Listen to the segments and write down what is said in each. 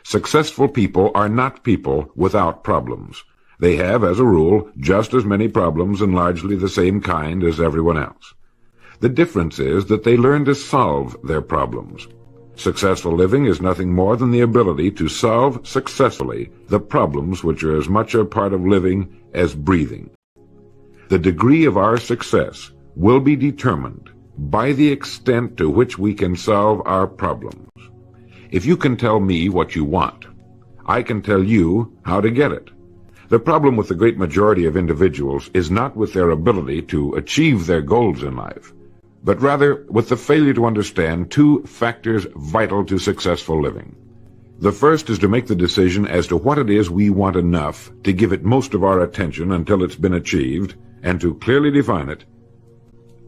Successful people are not people without problems. They have, as a rule, just as many problems and largely the same kind as everyone else. The difference is that they learn to solve their problems. Successful living is nothing more than the ability to solve successfully the problems which are as much a part of living as breathing. The degree of our success will be determined by the extent to which we can solve our problems. If you can tell me what you want, I can tell you how to get it. The problem with the great majority of individuals is not with their ability to achieve their goals in life, but rather with the failure to understand two factors vital to successful living. The first is to make the decision as to what it is we want enough to give it most of our attention until it's been achieved, and to clearly define it.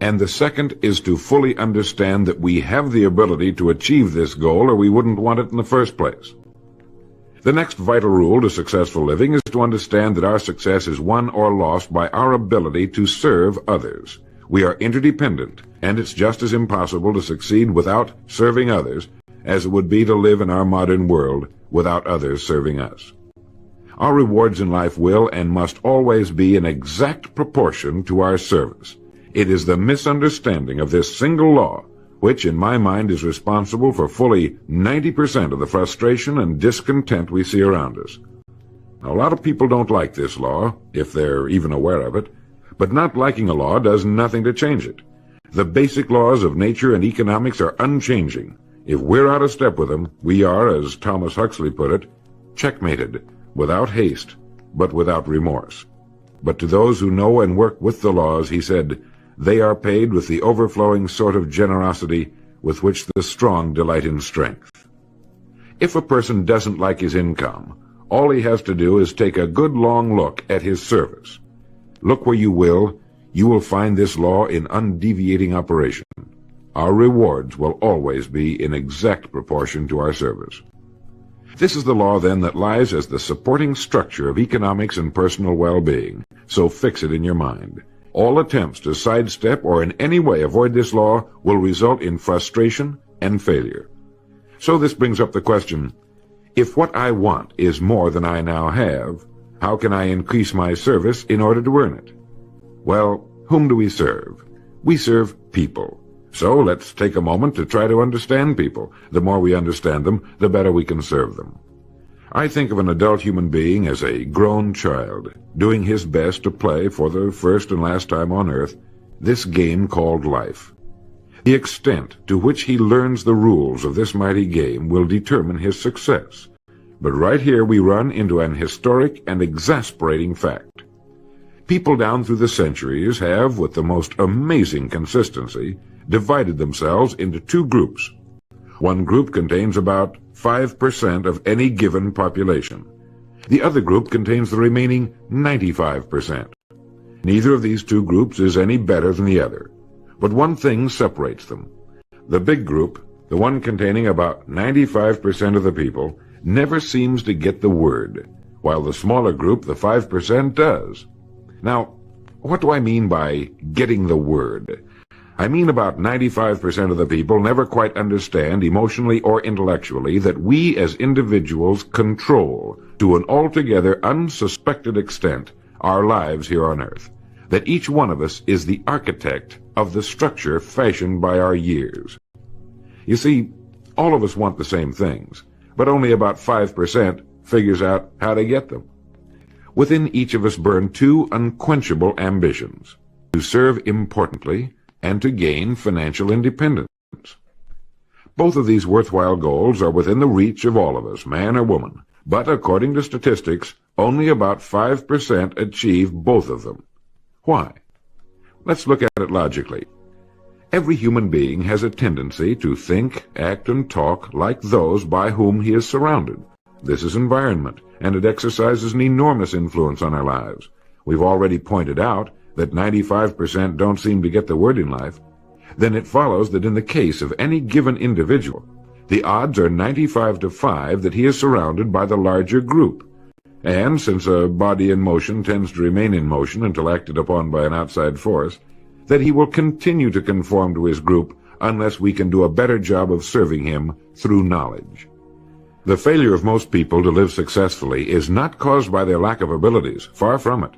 And the second is to fully understand that we have the ability to achieve this goal or we wouldn't want it in the first place. The next vital rule to successful living is to understand that our success is won or lost by our ability to serve others. We are interdependent, and it's just as impossible to succeed without serving others as it would be to live in our modern world without others serving us. Our rewards in life will and must always be in exact proportion to our service. It is the misunderstanding of this single law which, in my mind, is responsible for fully 90% of the frustration and discontent we see around us. Now, a lot of people don't like this law, if they're even aware of it, but not liking a law does nothing to change it. The basic laws of nature and economics are unchanging. If we're out of step with them, we are, as Thomas Huxley put it, checkmated, without haste, but without remorse. But to those who know and work with the laws, he said, they are paid with the overflowing sort of generosity with which the strong delight in strength. If a person doesn't like his income, all he has to do is take a good long look at his service. Look where you will find this law in undeviating operation. Our rewards will always be in exact proportion to our service. This is the law, then, that lies as the supporting structure of economics and personal well-being, so fix it in your mind. All attempts to sidestep or in any way avoid this law will result in frustration and failure. So this brings up the question, if what I want is more than I now have, how can I increase my service in order to earn it? Well, whom do we serve? We serve people. So let's take a moment to try to understand people. The more we understand them, the better we can serve them. I think of an adult human being as a grown child, doing his best to play for the first and last time on earth this game called life. The extent to which he learns the rules of this mighty game will determine his success. But right here we run into an historic and exasperating fact. People down through the centuries have, with the most amazing consistency, divided themselves into two groups. One group contains about 5% of any given population. The other group contains the remaining 95%. Neither of these two groups is any better than the other. But one thing separates them. The big group, the one containing about 95% of the people, never seems to get the word, while the smaller group, the 5%, does. Now, what do I mean by getting the word? I mean about 95% of the people never quite understand, emotionally or intellectually, that we as individuals control, to an altogether unsuspected extent, our lives here on earth. That each one of us is the architect of the structure fashioned by our years. You see, all of us want the same things, but only about 5% figures out how to get them. Within each of us burn two unquenchable ambitions: to serve importantly and to gain financial independence. Both of these worthwhile goals are within the reach of all of us, man or woman, but according to statistics, only about 5% achieve both of them. Why? Let's look at it logically. Every human being has a tendency to think, act, and talk like those by whom he is surrounded. This is environment, and it exercises an enormous influence on our lives. We've already pointed out that 95% don't seem to get the word in life. Then it follows that in the case of any given individual, the odds are 95 to 5 that he is surrounded by the larger group. And since a body in motion tends to remain in motion until acted upon by an outside force, that he will continue to conform to his group unless we can do a better job of serving him through knowledge. The failure of most people to live successfully is not caused by their lack of abilities, far from it,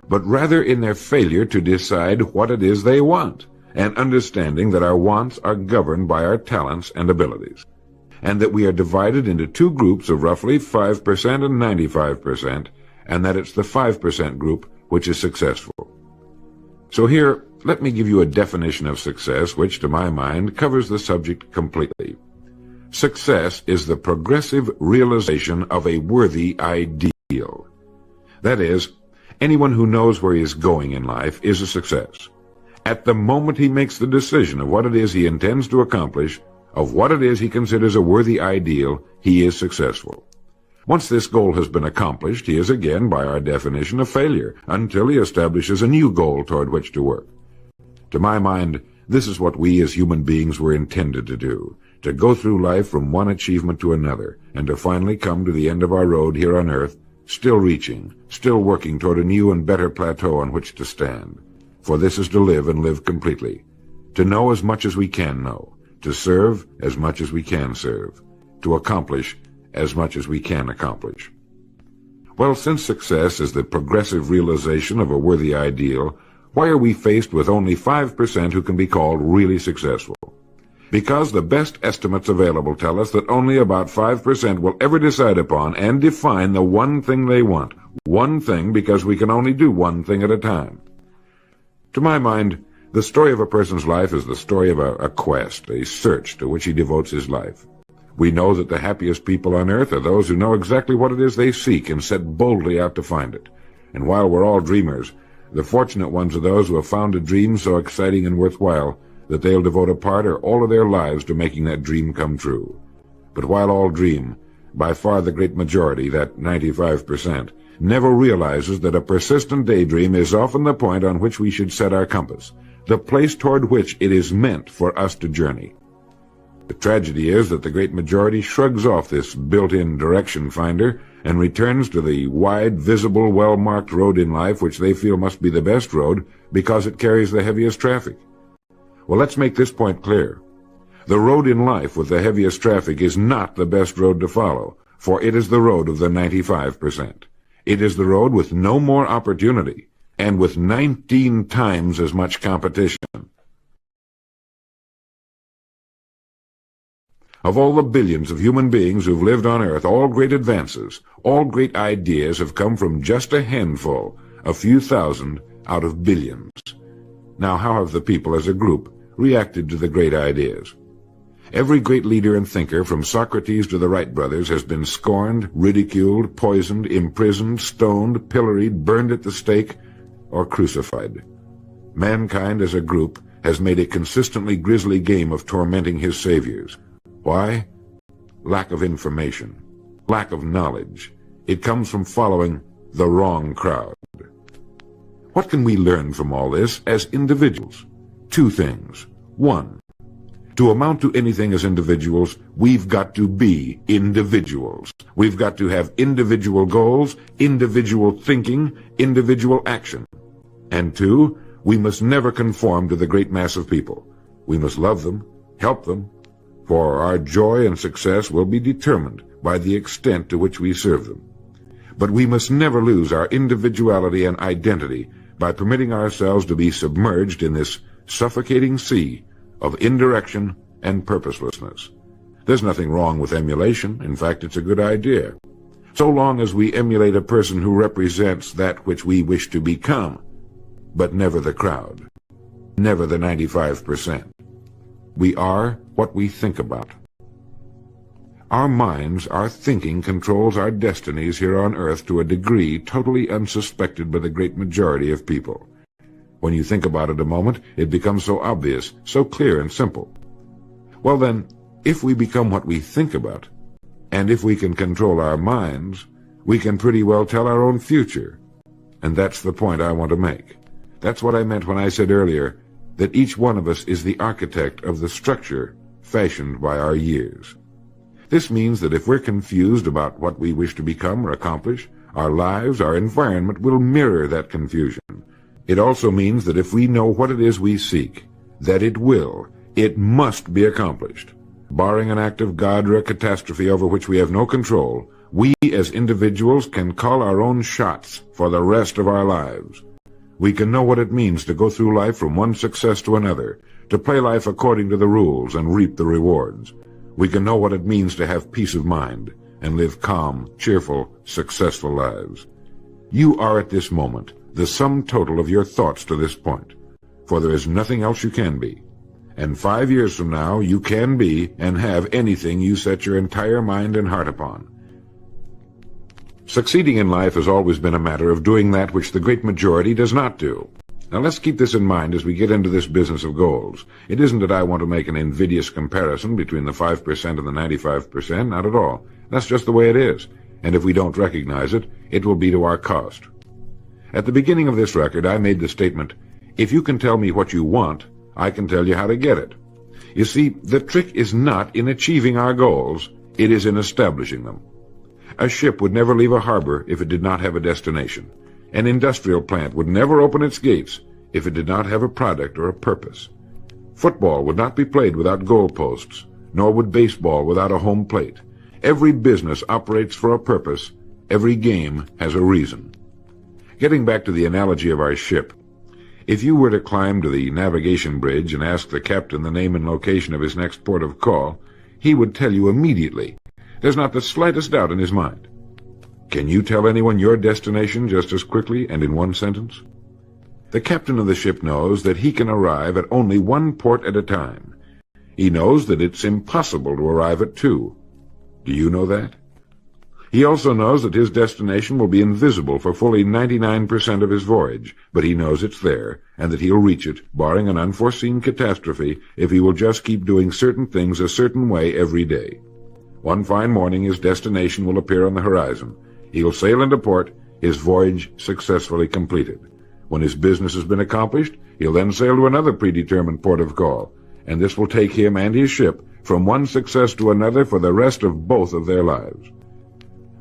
but rather in their failure to decide what it is they want, and understanding that our wants are governed by our talents and abilities, and that we are divided into two groups of roughly 5% and 95%, and that it's the 5% group which is successful. So here, let me give you a definition of success which, to my mind, covers the subject completely. Success is the progressive realization of a worthy ideal. That is, anyone who knows where he is going in life is a success. At the moment he makes the decision of what it is he intends to accomplish, of what it is he considers a worthy ideal, he is successful. Once this goal has been accomplished, he is again, by our definition, a failure, until he establishes a new goal toward which to work. To my mind, this is what we as human beings were intended to do, to go through life from one achievement to another, and to finally come to the end of our road here on earth, still reaching, still working toward a new and better plateau on which to stand. For this is to live and live completely, to know as much as we can know, to serve as much as we can serve, to accomplish as much as we can accomplish. Well, since success is the progressive realization of a worthy ideal, why are we faced with only 5% who can be called really successful? Because the best estimates available tell us that only about 5% will ever decide upon and define the one thing they want. One thing, because we can only do one thing at a time. To my mind, the story of a person's life is the story of a quest, a search to which he devotes his life. We know that the happiest people on earth are those who know exactly what it is they seek and set boldly out to find it. And while we're all dreamers, the fortunate ones are those who have found a dream so exciting and worthwhile that they'll devote a part or all of their lives to making that dream come true. But while all dream, by far the great majority, that 95%, never realizes that a persistent daydream is often the point on which we should set our compass, the place toward which it is meant for us to journey. The tragedy is that the great majority shrugs off this built-in direction finder and returns to the wide, visible, well-marked road in life which they feel must be the best road because it carries the heaviest traffic. Well, let's make this point clear. The road in life with the heaviest traffic is not the best road to follow, for it is the road of the 95%. It is the road with no more opportunity and with 19 times as much competition. Of all the billions of human beings who've lived on Earth, all great advances, all great ideas have come from just a handful, a few thousand out of billions. Now, how have the people as a group reacted to the great ideas? Every great leader and thinker, from Socrates to the Wright brothers, has been scorned, ridiculed, poisoned, imprisoned, stoned, pilloried, burned at the stake, or crucified. Mankind as a group has made a consistently grisly game of tormenting his saviors. Why? Lack of information, lack of knowledge. It comes from following the wrong crowd. What can we learn from all this as individuals? Two things. One, to amount to anything as individuals, we've got to be individuals. We've got to have individual goals, individual thinking, individual action. And two, we must never conform to the great mass of people. We must love them, help them, for our joy and success will be determined by the extent to which we serve them. But we must never lose our individuality and identity by permitting ourselves to be submerged in this suffocating sea of indirection and purposelessness. There's nothing wrong with emulation. In fact, it's a good idea. So long as we emulate a person who represents that which we wish to become, but never the crowd, never the 95%. We are what we think about. Our minds, our thinking, controls our destinies here on earth to a degree totally unsuspected by the great majority of people. When you think about it a moment, it becomes so obvious, so clear and simple. Well then, if we become what we think about, and if we can control our minds, we can pretty well tell our own future. And that's the point I want to make. That's what I meant when I said earlier that each one of us is the architect of the structure fashioned by our years. This means that if we're confused about what we wish to become or accomplish, our lives, our environment will mirror that confusion. It also means that if we know what it is we seek, that it must be accomplished. Barring an act of God or a catastrophe over which we have no control, we as individuals can call our own shots for the rest of our lives. We can know what it means to go through life from one success to another, to play life according to the rules and reap the rewards. We can know what it means to have peace of mind and live calm, cheerful, successful lives. You are at this moment the sum total of your thoughts to this point, for there is nothing else you can be. And 5 years from now, you can be and have anything you set your entire mind and heart upon. Succeeding in life has always been a matter of doing that which the great majority does not do. Now let's keep this in mind as we get into this business of goals. It isn't that I want to make an invidious comparison between the 5% and the 95%, not at all. That's just the way it is. And if we don't recognize it, it will be to our cost. At the beginning of this record, I made the statement, if you can tell me what you want, I can tell you how to get it. You see, the trick is not in achieving our goals, it is in establishing them. A ship would never leave a harbor if it did not have a destination. An industrial plant would never open its gates if it did not have a product or a purpose. Football would not be played without goalposts, nor would baseball without a home plate. Every business operates for a purpose. Every game has a reason. Getting back to the analogy of our ship, if you were to climb to the navigation bridge and ask the captain the name and location of his next port of call, he would tell you immediately. There's not the slightest doubt in his mind. Can you tell anyone your destination just as quickly and in one sentence? The captain of the ship knows that he can arrive at only one port at a time. He knows that it's impossible to arrive at two. Do you know that? He also knows that his destination will be invisible for fully 99% of his voyage, but he knows it's there, and that he'll reach it, barring an unforeseen catastrophe, if he will just keep doing certain things a certain way every day. One fine morning his destination will appear on the horizon. He'll sail into port, his voyage successfully completed. When his business has been accomplished, he'll then sail to another predetermined port of call, and this will take him and his ship from one success to another for the rest of both of their lives.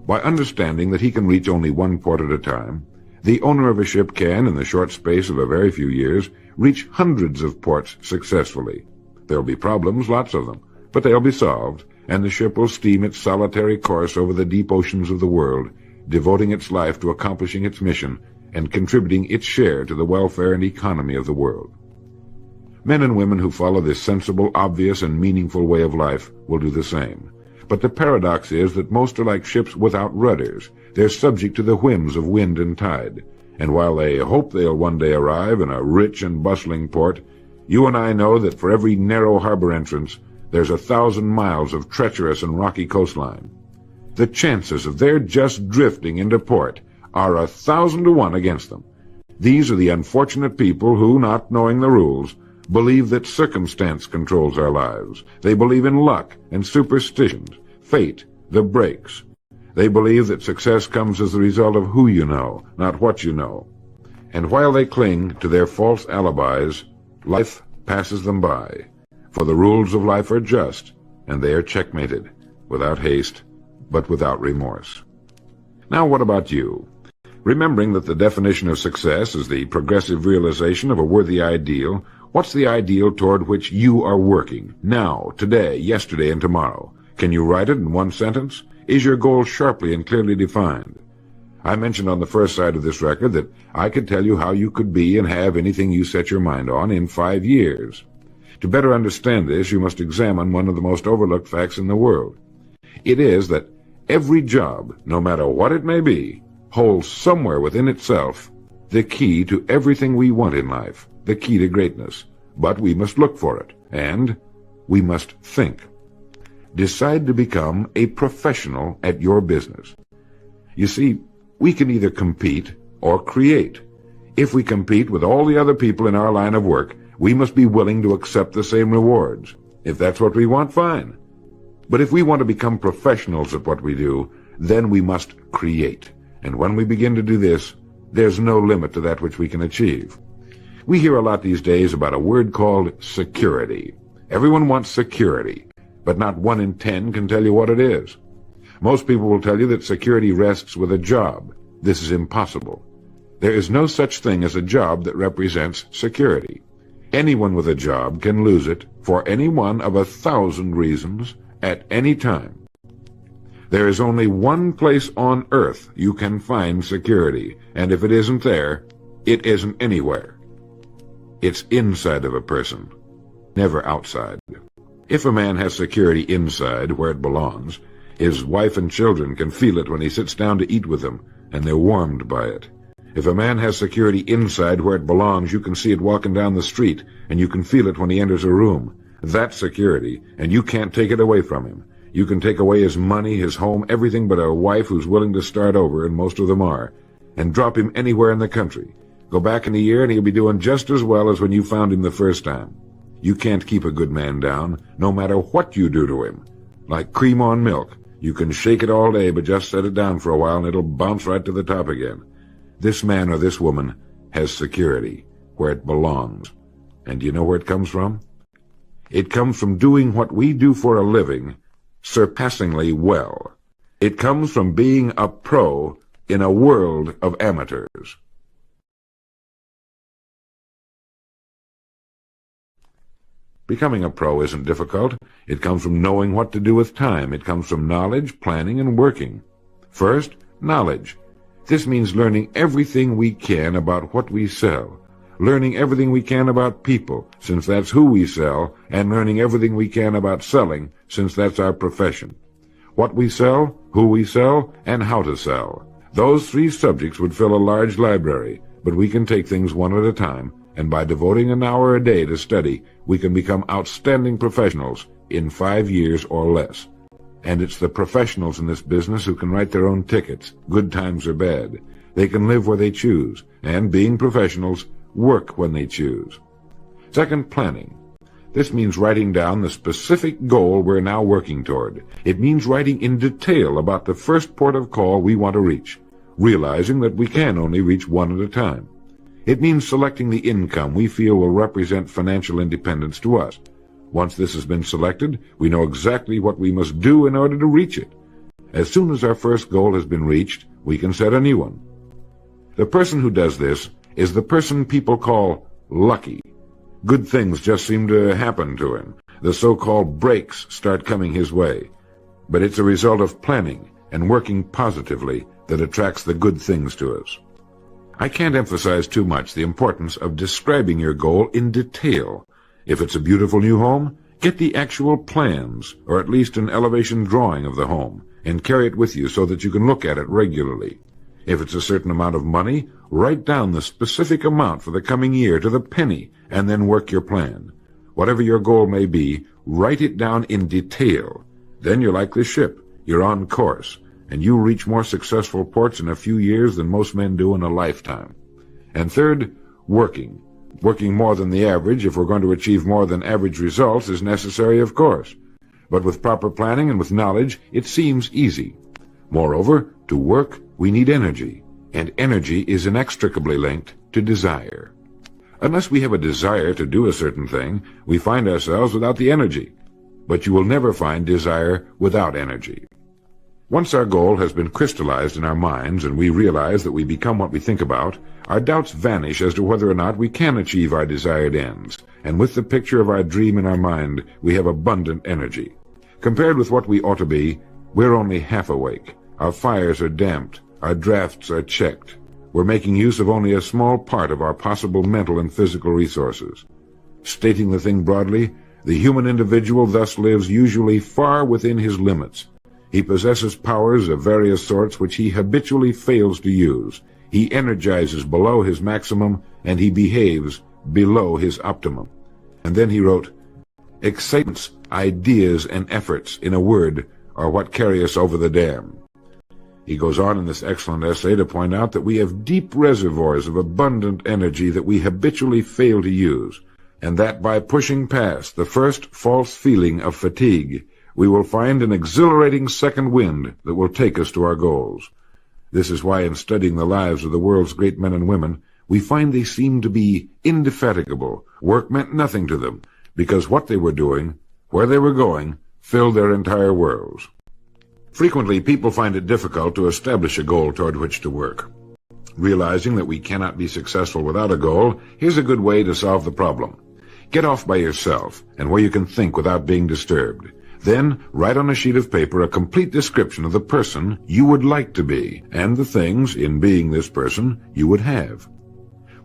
By understanding that he can reach only one port at a time, the owner of a ship can, in the short space of a very few years, reach hundreds of ports successfully. There'll be problems, lots of them, but they'll be solved, and the ship will steam its solitary course over the deep oceans of the world, devoting its life to accomplishing its mission and contributing its share to the welfare and economy of the world. Men and women who follow this sensible, obvious, and meaningful way of life will do the same. But the paradox is that most are like ships without rudders. They're subject to the whims of wind and tide. And while they hope they'll one day arrive in a rich and bustling port, you and I know that for every narrow harbor entrance, there's 1,000 miles of treacherous and rocky coastline. The chances of their just drifting into port are 1,000 to 1 against them. These are the unfortunate people who, not knowing the rules, believe that circumstance controls our lives. They believe in luck and superstitions, fate, the breaks. They believe that success comes as the result of who you know, not what you know. And while they cling to their false alibis, life passes them by. For the rules of life are just, and they are checkmated, without haste, but without remorse. Now what about you? Remembering that the definition of success is the progressive realization of a worthy ideal, what's the ideal toward which you are working, now, today, yesterday, and tomorrow? Can you write it in one sentence? Is your goal sharply and clearly defined? I mentioned on the first side of this record that I could tell you how you could be and have anything you set your mind on in 5 years. To better understand this, you must examine one of the most overlooked facts in the world. It is that every job, no matter what it may be, holds somewhere within itself the key to everything we want in life, the key to greatness. But we must look for it, and we must think. Decide to become a professional at your business. You see, we can either compete or create. If we compete with all the other people in our line of work, we must be willing to accept the same rewards. If that's what we want, fine. But if we want to become professionals at what we do, then we must create. And when we begin to do this, there's no limit to that which we can achieve. We hear a lot these days about a word called security. Everyone wants security, but not 1 in 10 can tell you what it is. Most people will tell you that security rests with a job. This is impossible. There is no such thing as a job that represents security. Anyone with a job can lose it for any one of 1,000 reasons at any time. There is only one place on earth you can find security, and if it isn't there, it isn't anywhere. It's inside of a person, never outside. If a man has security inside, where it belongs, his wife and children can feel it when he sits down to eat with them, and they're warmed by it. If a man has security inside where it belongs, you can see it walking down the street, and you can feel it when he enters a room. That's security, and you can't take it away from him. You can take away his money, his home, everything but a wife who's willing to start over, and most of them are, and drop him anywhere in the country. Go back in a year, and he'll be doing just as well as when you found him the first time. You can't keep a good man down, no matter what you do to him. Like cream on milk. You can shake it all day, but just set it down for a while, and it'll bounce right to the top again. This man or this woman has security where it belongs. And do you know where it comes from? It comes from doing what we do for a living surpassingly well. It comes from being a pro in a world of amateurs. Becoming a pro isn't difficult. It comes from knowing what to do with time. It comes from knowledge, planning, and working. First, knowledge. This means learning everything we can about what we sell, learning everything we can about people, since that's who we sell, and learning everything we can about selling, since that's our profession. What we sell, who we sell, and how to sell. Those 3 subjects would fill a large library, but we can take things one at a time, and by devoting an hour a day to study, we can become outstanding professionals in 5 years or less. And it's the professionals in this business who can write their own tickets, good times or bad. They can live where they choose, and being professionals, work when they choose. Second, planning. This means writing down the specific goal we're now working toward. It means writing in detail about the first port of call we want to reach, realizing that we can only reach one at a time. It means selecting the income we feel will represent financial independence to us. Once this has been selected, we know exactly what we must do in order to reach it. As soon as our first goal has been reached, we can set a new one. The person who does this is the person people call lucky. Good things just seem to happen to him. The so-called breaks start coming his way. But it's a result of planning and working positively that attracts the good things to us. I can't emphasize too much the importance of describing your goal in detail. If it's a beautiful new home, get the actual plans, or at least an elevation drawing of the home, and carry it with you so that you can look at it regularly. If it's a certain amount of money, write down the specific amount for the coming year to the penny, and then work your plan. Whatever your goal may be, write it down in detail. Then you're like this ship. You're on course, and you reach more successful ports in a few years than most men do in a lifetime. And third, working. Working more than the average, if we're going to achieve more than average results, is necessary, of course. But with proper planning and with knowledge, it seems easy. Moreover, to work, we need energy, and energy is inextricably linked to desire. Unless we have a desire to do a certain thing, we find ourselves without the energy. But you will never find desire without energy. Once our goal has been crystallized in our minds and we realize that we become what we think about, our doubts vanish as to whether or not we can achieve our desired ends, and with the picture of our dream in our mind, we have abundant energy. Compared with what we ought to be, we're only half awake. Our fires are damped, our drafts are checked. We're making use of only a small part of our possible mental and physical resources. Stating the thing broadly, the human individual thus lives usually far within his limits. He possesses powers of various sorts which he habitually fails to use. He energizes below his maximum, and he behaves below his optimum. And then he wrote, "Excitements, ideas, and efforts, in a word, are what carry us over the dam." He goes on in this excellent essay to point out that we have deep reservoirs of abundant energy that we habitually fail to use, and that by pushing past the first false feeling of fatigue, we will find an exhilarating second wind that will take us to our goals. This is why in studying the lives of the world's great men and women, we find they seem to be indefatigable. Work meant nothing to them, because what they were doing, where they were going, filled their entire worlds. Frequently, people find it difficult to establish a goal toward which to work. Realizing that we cannot be successful without a goal, here's a good way to solve the problem. Get off by yourself and where you can think without being disturbed. Then write on a sheet of paper a complete description of the person you would like to be and the things, in being this person, you would have.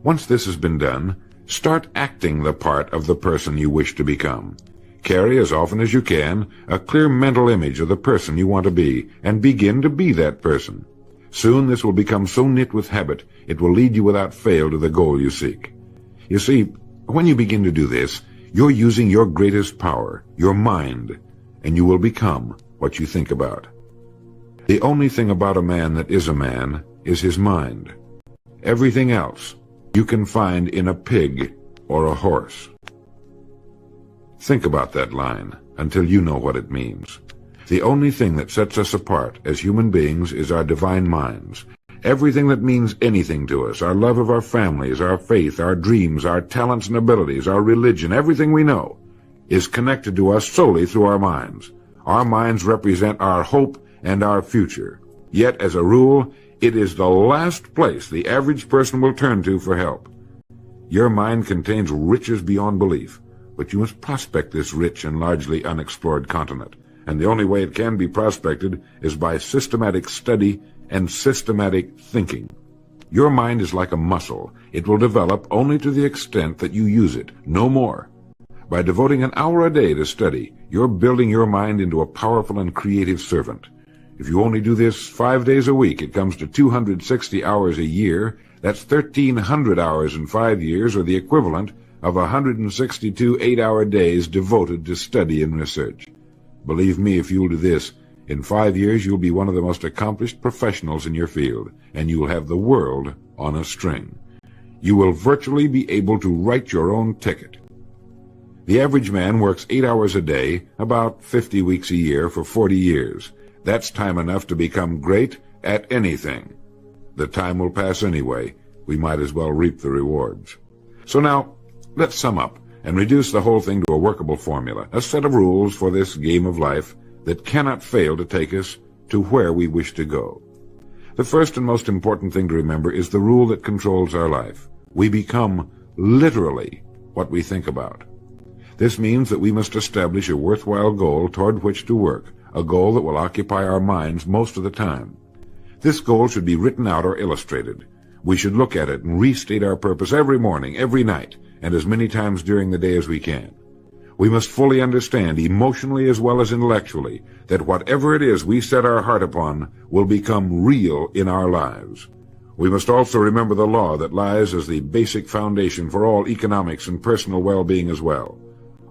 Once this has been done, start acting the part of the person you wish to become. Carry as often as you can a clear mental image of the person you want to be and begin to be that person. Soon this will become so knit with habit it will lead you without fail to the goal you seek. You see, when you begin to do this, you're using your greatest power, your mind, and you will become what you think about. The only thing about a man that is a man is his mind. Everything else you can find in a pig or a horse. Think about that line until you know what it means. The only thing that sets us apart as human beings is our divine minds. Everything that means anything to us, our love of our families, our faith, our dreams, our talents and abilities, our religion, everything we know, is connected to us solely through our minds. Our minds represent our hope and our future. Yet, as a rule, it is the last place the average person will turn to for help. Your mind contains riches beyond belief, but you must prospect this rich and largely unexplored continent. And the only way it can be prospected is by systematic study and systematic thinking. Your mind is like a muscle. It will develop only to the extent that you use it, no more. By devoting an hour a day to study, you're building your mind into a powerful and creative servant. If you only do this 5 days a week, it comes to 260 hours a year. That's 1,300 hours in 5 years, or the equivalent of 162 8-hour days devoted to study and research. Believe me, if you'll do this, in 5 years you'll be one of the most accomplished professionals in your field, and you'll have the world on a string. You will virtually be able to write your own ticket. The average man works 8 hours a day, about 50 weeks a year, for 40 years. That's time enough to become great at anything. The time will pass anyway. We might as well reap the rewards. So now, let's sum up and reduce the whole thing to a workable formula, a set of rules for this game of life that cannot fail to take us to where we wish to go. The first and most important thing to remember is the rule that controls our life. We become literally what we think about. This means that we must establish a worthwhile goal toward which to work, a goal that will occupy our minds most of the time. This goal should be written out or illustrated. We should look at it and restate our purpose every morning, every night, and as many times during the day as we can. We must fully understand, emotionally as well as intellectually, that whatever it is we set our heart upon will become real in our lives. We must also remember the law that lies as the basic foundation for all economics and personal well-being as well.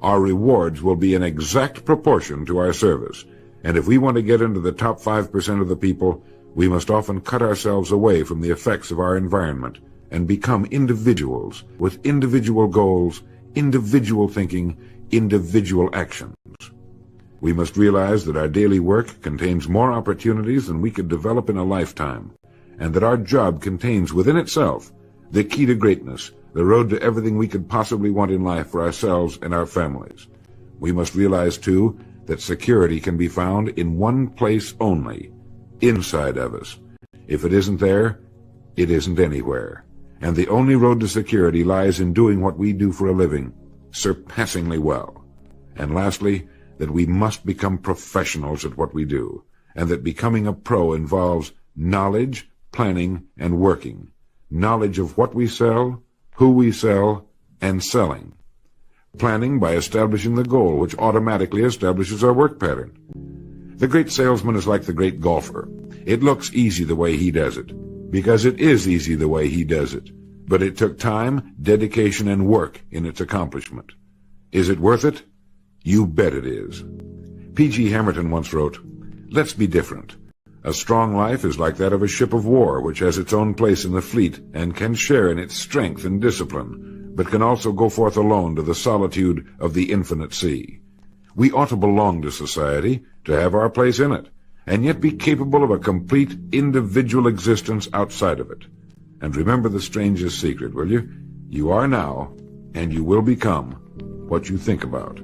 Our rewards will be in exact proportion to our service, and if we want to get into the top 5% of the people, we must often cut ourselves away from the effects of our environment and become individuals with individual goals, individual thinking, individual actions. We must realize that our daily work contains more opportunities than we could develop in a lifetime, and that our job contains within itself the key to greatness, the road to everything we could possibly want in life for ourselves and our families. We must realize, too, that security can be found in one place only, inside of us. If it isn't there, it isn't anywhere. And the only road to security lies in doing what we do for a living, surpassingly well. And lastly, that we must become professionals at what we do, and that becoming a pro involves knowledge, planning, and working. Knowledge of what we sell, who we sell, and selling. Planning by establishing the goal, which automatically establishes our work pattern. The great salesman is like the great golfer. It looks easy the way he does it, because it is easy the way he does it. But it took time, dedication, and work in its accomplishment. Is it worth it? You bet it is. P.G. Hamilton once wrote, "Let's be different. A strong life is like that of a ship of war, which has its own place in the fleet and can share in its strength and discipline, but can also go forth alone to the solitude of the infinite sea. We ought to belong to society, to have our place in it, and yet be capable of a complete individual existence outside of it. And remember the strangest secret, will you? You are now, and you will become, what you think about."